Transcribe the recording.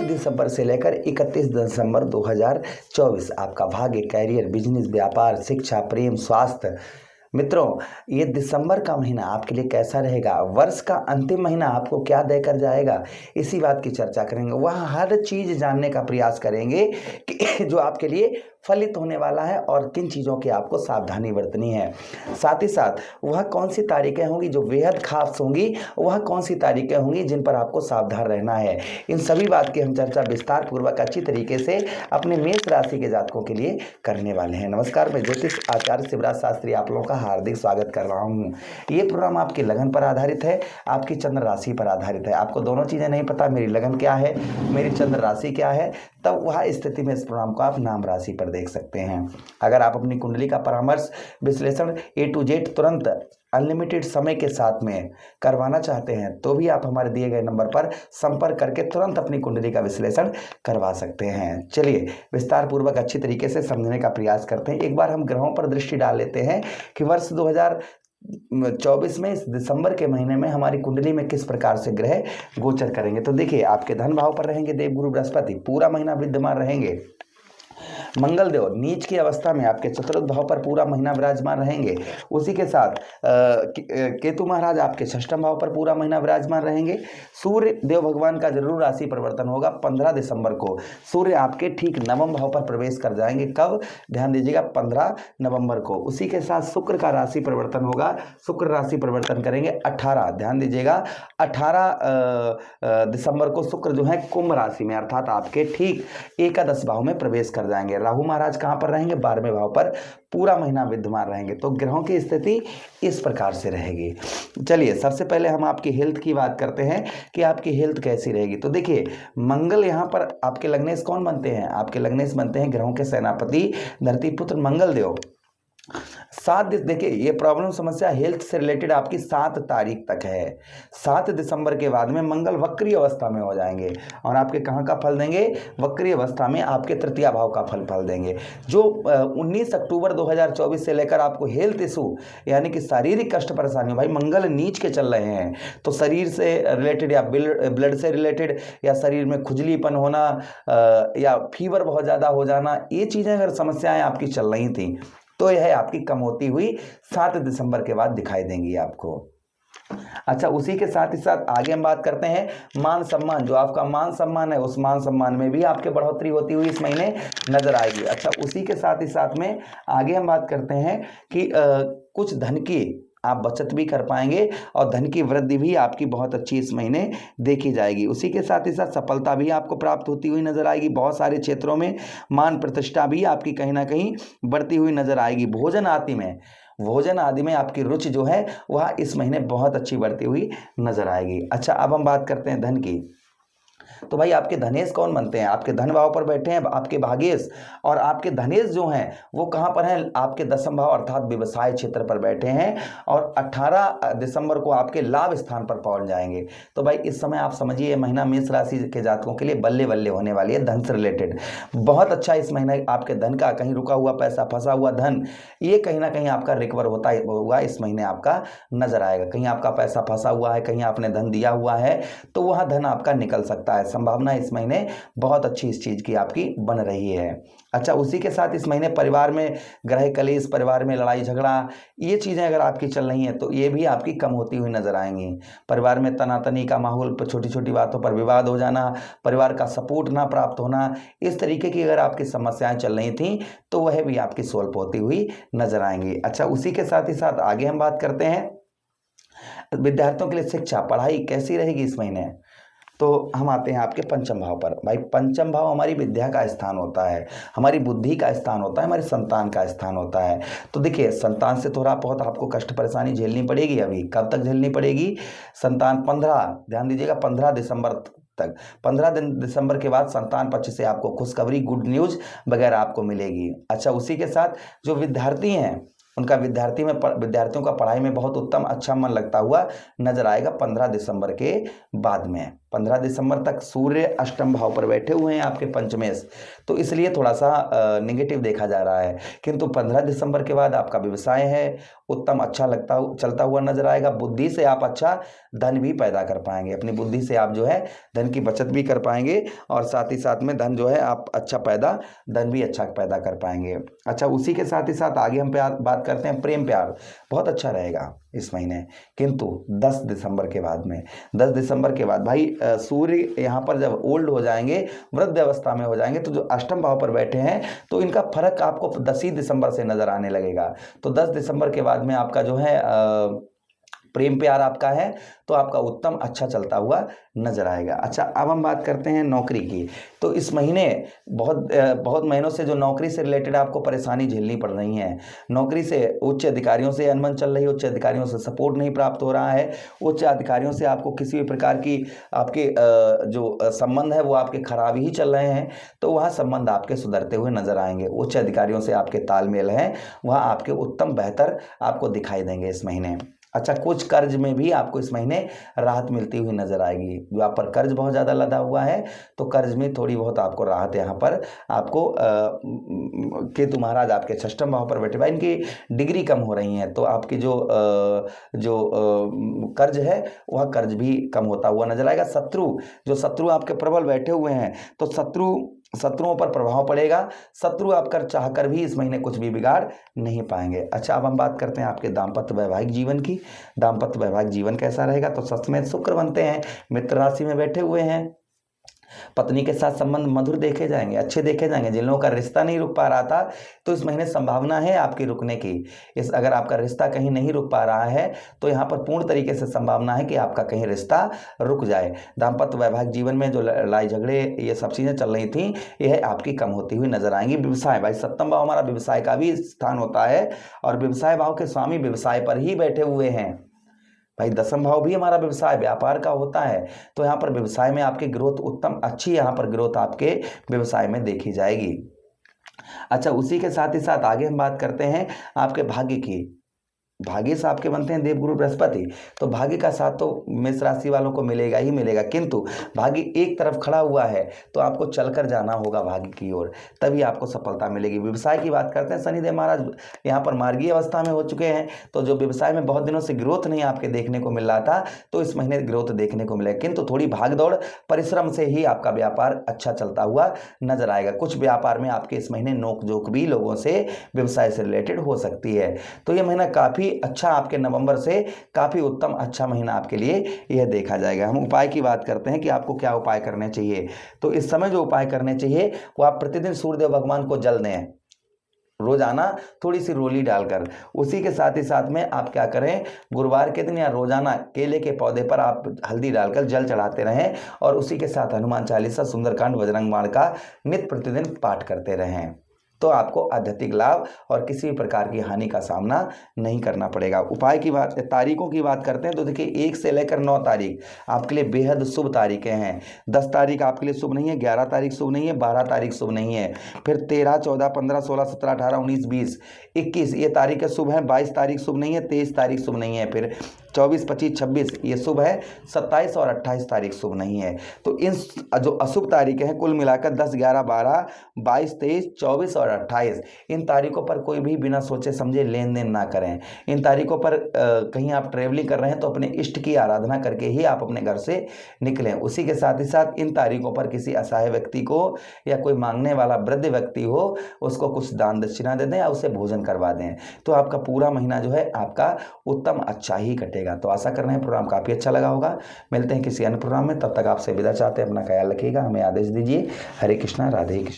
दिसंबर से लेकर 31 दिसंबर 2024 आपका भाग्य, कैरियर, बिजनेस, व्यापार, शिक्षा, प्रेम, स्वास्थ्य। मित्रों, ये दिसंबर का महीना आपके लिए कैसा रहेगा, वर्ष का अंतिम महीना आपको क्या देकर जाएगा, इसी बात की चर्चा करेंगे। वह हर चीज जानने का प्रयास करेंगे कि जो आपके लिए फलित होने वाला है और किन चीज़ों की आपको सावधानी बरतनी है। साथ ही साथ वह कौन सी तारीखें होंगी जो बेहद खास होंगी, वह कौन सी तारीखें होंगी जिन पर आपको सावधान रहना है। इन सभी बात की हम चर्चा विस्तार पूर्वक अच्छी तरीके से अपने मेष राशि के जातकों के लिए करने वाले हैं। नमस्कार, मैं ज्योतिष आचार्य शिवराज शास्त्री आप लोगों का हार्दिक स्वागत कर रहा हूँ। ये प्रोग्राम आपकी लगन पर आधारित है, आपकी चंद्र राशि पर आधारित है। आपको दोनों चीज़ें नहीं पता, मेरी लगन क्या है, मेरी चंद्र राशि क्या है, तब वह स्थिति में इस प्रोग्राम को आप नाम राशि पर देख सकते हैं। अगर आप अपनी कुंडली का परामर्श विश्लेषण A to Z तुरंत अनलिमिटेड समय के साथ में करवाना चाहते हैं तो भी आप हमारे दिए गए नंबर पर संपर्क करके तुरंत अपनी कुंडली का विश्लेषण करवा सकते हैं। चलिए विस्तार पूर्वक अच्छी तरीके से समझने का प्रयास करते हैं। एक बार हम ग्रहों पर दृष्टि डाल लेते हैं कि वर्ष 2024 में इस दिसंबर के महीने में हमारी कुंडली में किस प्रकार से ग्रह गोचर करेंगे। तो देखिए, आपके धन भाव पर रहेंगे देवगुरु बृहस्पति, पूरा महीना विद्यमान रहेंगे। मंगल देव नीच की अवस्था में आपके चतुर्थ भाव पर पूरा महीना विराजमान रहेंगे। उसी के साथ केतु महाराज आपके षष्ठम भाव पर पूरा महीना विराजमान रहेंगे। सूर्य देव भगवान का जरूर राशि परिवर्तन होगा 15 दिसंबर को। सूर्य आपके ठीक नवम भाव पर प्रवेश कर जाएंगे। कब, ध्यान दीजिएगा, 15 नवंबर को। उसी के साथ शुक्र का राशि परिवर्तन होगा। शुक्र राशि परिवर्तन करेंगे 18, ध्यान दीजिएगा, 18 दिसंबर को शुक्र जो है कुंभ राशि में अर्थात आपके ठीक एकादश भाव में प्रवेश कर जाएंगे। राहु महाराज कहां पर रहेंगे, 12वें भाव पर पूरा महीना विद्यमान रहेंगे। तो ग्रहों की स्थिति इस प्रकार से रहेगी। चलिए सबसे पहले हम आपकी हेल्थ की बात करते हैं कि आपकी हेल्थ कैसी रहेगी। तो देखिए, मंगल यहां पर आपके लग्नेश कौन बनते हैं, आपके लग्नेश बनते हैं ग्रहों के सेनापति धरती पुत्र मंगल देव। 7 देखिए, ये प्रॉब्लम समस्या हेल्थ से रिलेटेड आपकी 7 तारीख तक है। 7 दिसंबर के बाद में मंगल वक्री अवस्था में हो जाएंगे और आपके कहाँ का फल देंगे, वक्री अवस्था में आपके तृतीय भाव का फल देंगे। जो 19 अक्टूबर 2024 से लेकर आपको हेल्थ इशू यानी कि शारीरिक कष्ट परेशानी, भाई मंगल नीच के चल रहे हैं, तो शरीर से रिलेटेड या ब्लड से रिलेटेड या शरीर में खुजलीपन होना या फीवर बहुत ज़्यादा हो जाना, ये चीज़ें अगर समस्याएं आपकी चल रही थी तो यह आपकी कम होती हुई 7 दिसंबर के बाद दिखाई देंगी आपको। अच्छा, उसी के साथ ही साथ आगे हम बात करते हैं मान सम्मान। जो आपका मान सम्मान है, उस मान सम्मान में भी आपके बढ़ोतरी होती हुई इस महीने नजर आएगी। अच्छा, उसी के साथ में आगे हम बात करते हैं कि कुछ धन की आप बचत भी कर पाएंगे और धन की वृद्धि भी आपकी बहुत अच्छी इस महीने देखी जाएगी। उसी के साथ ही साथ सफलता भी आपको प्राप्त होती हुई नजर आएगी। बहुत सारे क्षेत्रों में मान प्रतिष्ठा भी आपकी कहीं ना कहीं बढ़ती हुई नजर आएगी। भोजन आदि में आपकी रुचि जो है वह इस महीने बहुत अच्छी बढ़ती हुई नजर आएगी। अच्छा, अब हम बात करते हैं धन की। तो भाई आपके धनेश कौन बनते हैं, आपके धन भाव पर बैठे हैं आपके भागेश, और आपके धनेश जो हैं वो कहां पर हैं, आपके दसम भाव अर्थात व्यवसाय क्षेत्र पर बैठे हैं और 18 दिसंबर को आपके लाभ स्थान पर पहुंच जाएंगे। तो भाई इस समय आप समझिए ये महीना मेष राशि के जातकों के लिए बल्ले बल्ले होने वाली है। धन से रिलेटेड बहुत अच्छा इस महीना आपके धन का, कहीं रुका हुआ पैसा, फंसा हुआ धन, ये कहीं ना कहीं आपका रिकवर होता हुआ इस महीने आपका नजर आएगा। कहीं आपका पैसा फंसा हुआ है, कहीं आपने धन दिया हुआ है, तो वह धन आपका निकल सकता है। संभावना इस महीने बहुत अच्छी इस चीज की आपकी बन रही है। अच्छा, उसी के साथ इस महीने परिवार में ग्रह कलेश, परिवार में लड़ाई झगड़ा, ये चीजें अगर आपकी चल रही हैं तो ये भी आपकी कम होती हुई नजर आएंगी। परिवार में तनातनी का माहौल, छोटी छोटी बातों पर विवाद हो जाना, परिवार का सपोर्ट ना प्राप्त होना, इस तरीके की अगर आपकी समस्याएं चल रही थी तो वह भी आपकी सॉल्व होती हुई नजर आएंगी। अच्छा, उसी के साथ ही साथ आगे हम बात करते हैं विद्यार्थियों के लिए शिक्षा, पढ़ाई कैसी रहेगी इस महीने। तो हम आते हैं आपके पंचम भाव पर। भाई पंचम भाव हमारी विद्या का स्थान होता है, हमारी बुद्धि का स्थान होता है, हमारी संतान का स्थान होता है। तो देखिए, संतान से थोड़ा बहुत आपको कष्ट परेशानी झेलनी पड़ेगी। अभी कब तक झेलनी पड़ेगी, संतान 15, ध्यान दीजिएगा, 15 दिसंबर तक। 15 दिसंबर के बाद संतान पक्ष से आपको खुशखबरी, गुड न्यूज वगैरह आपको मिलेगी। अच्छा, उसी के साथ जो विद्यार्थी हैं उनका विद्यार्थियों का पढ़ाई में बहुत उत्तम अच्छा मन लगता हुआ नजर आएगा 15 दिसंबर के बाद में। 15 दिसंबर तक सूर्य अष्टम भाव पर बैठे हुए हैं आपके पंचमेश, तो इसलिए थोड़ा सा नेगेटिव देखा जा रहा है। किंतु 15 दिसंबर के बाद आपका व्यवसाय है उत्तम अच्छा चलता हुआ नजर आएगा। बुद्धि से आप अच्छा धन भी पैदा कर पाएंगे, अपनी बुद्धि से आप जो है धन की बचत भी कर पाएंगे और साथ ही साथ में धन जो है आप धन भी अच्छा पैदा कर पाएंगे। अच्छा, उसी के साथ ही साथ आगे हम बात करते हैं प्रेम प्यार, बहुत अच्छा रहेगा इस महीने। किंतु 10 दिसंबर के बाद में 10 दिसंबर के बाद भाई सूर्य यहाँ पर जब ओल्ड हो जाएंगे, वृद्ध अवस्था में हो जाएंगे, तो जो अष्टम भाव पर बैठे हैं तो इनका फर्क आपको 10 ही दिसंबर से नजर आने लगेगा। तो 10 दिसंबर के बाद में आपका जो है प्रेम प्यार आपका है तो आपका उत्तम अच्छा चलता हुआ नजर आएगा। अच्छा, अब हम बात करते हैं नौकरी की। तो इस महीने बहुत महीनों से जो नौकरी से रिलेटेड आपको परेशानी झेलनी पड़ रही है, नौकरी से उच्च अधिकारियों से अनबन चल रही है, उच्च अधिकारियों से सपोर्ट नहीं प्राप्त हो रहा है, उच्च अधिकारियों से आपको किसी भी प्रकार की आपके जो संबंध है वो आपके खराब ही चल रहे हैं, तो वहाँ संबंध आपके सुधरते हुए नजर आएंगे। उच्च अधिकारियों से आपके तालमेल है वहाँ आपके उत्तम बेहतर आपको दिखाई देंगे इस महीने। अच्छा, कुछ कर्ज में भी आपको इस महीने राहत मिलती हुई नजर आएगी। जो आप पर कर्ज बहुत ज़्यादा लदा हुआ है तो कर्ज में थोड़ी बहुत आपको राहत यहाँ पर आपको केतु महाराज आपके षष्ठम भाव पर बैठे हुए, इनकी डिग्री कम हो रही है तो आपकी जो कर्ज है वह कर्ज भी कम होता हुआ नजर आएगा। शत्रु आपके प्रबल बैठे हुए हैं तो शत्रुओं पर प्रभाव पड़ेगा। शत्रु आप कर चाह कर भी इस महीने कुछ भी बिगाड़ नहीं पाएंगे। अच्छा, अब हम बात करते हैं आपके दाम्पत्य वैवाहिक जीवन की। दाम्पत्य वैवाहिक जीवन कैसा रहेगा? तो सप्तम शुक्र बनते हैं, मित्र राशि में बैठे हुए हैं, पत्नी के साथ संबंध मधुर देखे जाएंगे, अच्छे देखे जाएंगे। जिन लोगों का रिश्ता नहीं रुक पा रहा था तो इस महीने संभावना है आपकी रुकने की। अगर आपका रिश्ता कहीं नहीं रुक पा रहा है तो यहाँ पर पूर्ण तरीके से संभावना है कि आपका कहीं रिश्ता रुक जाए। दाम्पत्य वैवाहिक जीवन में जो लड़ाई झगड़े ये सब चीजें चल रही थी यह आपकी कम होती हुई नजर आएंगी। व्यवसाय, भाई सप्तम भाव हमारा व्यवसाय का भी स्थान होता है और व्यवसाय भाव के स्वामी व्यवसाय पर ही बैठे हुए हैं। भाई दसम भाव भी हमारा व्यवसाय व्यापार का होता है तो यहाँ पर व्यवसाय में आपकी ग्रोथ उत्तम अच्छी यहाँ पर ग्रोथ आपके व्यवसाय में देखी जाएगी। अच्छा, उसी के साथ ही साथ आगे हम बात करते हैं आपके भाग्य की। भाग्य से आपके बनते हैं देवगुरु बृहस्पति, तो भाग्य का साथ तो मेष राशि वालों को मिलेगा ही मिलेगा, किंतु भाग्य एक तरफ खड़ा हुआ है तो आपको चलकर जाना होगा भाग्य की ओर, तभी आपको सफलता मिलेगी। व्यवसाय की बात करते हैं, शनिदेव महाराज यहाँ पर मार्गीय अवस्था में हो चुके हैं तो जो व्यवसाय में बहुत दिनों से ग्रोथ नहीं आपके देखने को मिल रहा था तो इस महीने ग्रोथ देखने को मिलेगा, किंतु थोड़ी भागदौड़ परिश्रम से ही आपका व्यापार अच्छा चलता हुआ नजर आएगा। कुछ व्यापार में आपके इस महीने नोकझोंक भी लोगों से व्यवसाय से रिलेटेड हो सकती है। तो यह महीना काफी अच्छा आपके नवंबर से काफी उत्तम अच्छा महीना आपके लिए यह देखा जाएगा। हम उपाय की बात करते हैं कि आपको क्या उपाय करने चाहिए। तो इस समय जो उपाय करने चाहिए वो आप प्रतिदिन सूर्यदेव भगवान को जल दें, रोजाना थोड़ी सी रोली डालकर। उसी के साथ ही साथ में आप क्या करें, गुरुवार के दिन या रोजाना केले के पौधे पर आप हल्दी डालकर जल चढ़ाते रहें और उसी के साथ हनुमान चालीसा, सुंदरकांड, बजरंग बाण का नित्य प्रतिदिन पाठ करते रहें तो आपको आध्यात्मिक लाभ और किसी भी प्रकार की हानि का सामना नहीं करना पड़ेगा। उपाय की बात, तारीखों की बात करते हैं तो देखिए 1 से लेकर 9 तारीख आपके लिए बेहद शुभ तारीखें हैं। 10 तारीख आपके लिए शुभ नहीं है, 11 तारीख शुभ नहीं है, 12 तारीख शुभ नहीं है, फिर 13, 14, 15, 16, 17, 18, 19, 20, 21 ये तारीखें शुभ हैं, 22 तारीख शुभ नहीं है, 23 तारीख शुभ नहीं है, फिर 24, 25, 26 ये शुभ है, 27 और 28 तारीख शुभ नहीं है। तो इन जो अशुभ तारीखें हैं कुल मिलाकर 10, 11, 12, 22, 23, 24 और 28 इन तारीखों पर कोई भी बिना सोचे समझे लेन देन ना करें। इन तारीखों पर कहीं आप ट्रेवलिंग कर रहे हैं तो अपने इष्ट की आराधना करके ही आप अपने घर से निकलें। उसी के साथ ही साथ इन तारीखों पर किसी असहाय व्यक्ति को या कोई मांगने वाला वृद्ध व्यक्ति हो उसको कुछ दान दक्षिणा दे दें या उसे भोजन करवा दें तो आपका पूरा महीना जो है आपका उत्तम अच्छा ही कटेगा। तो आशा कर रहे हैं प्रोग्राम काफ़ी अच्छा लगा होगा। मिलते हैं किसी अन्य प्रोग्राम में, तब तक आपसे विदा चाहते हैं। अपना ख्याल रखिएगा, हमें आदेश दीजिए। हरे कृष्णा, राधे कृष्ण।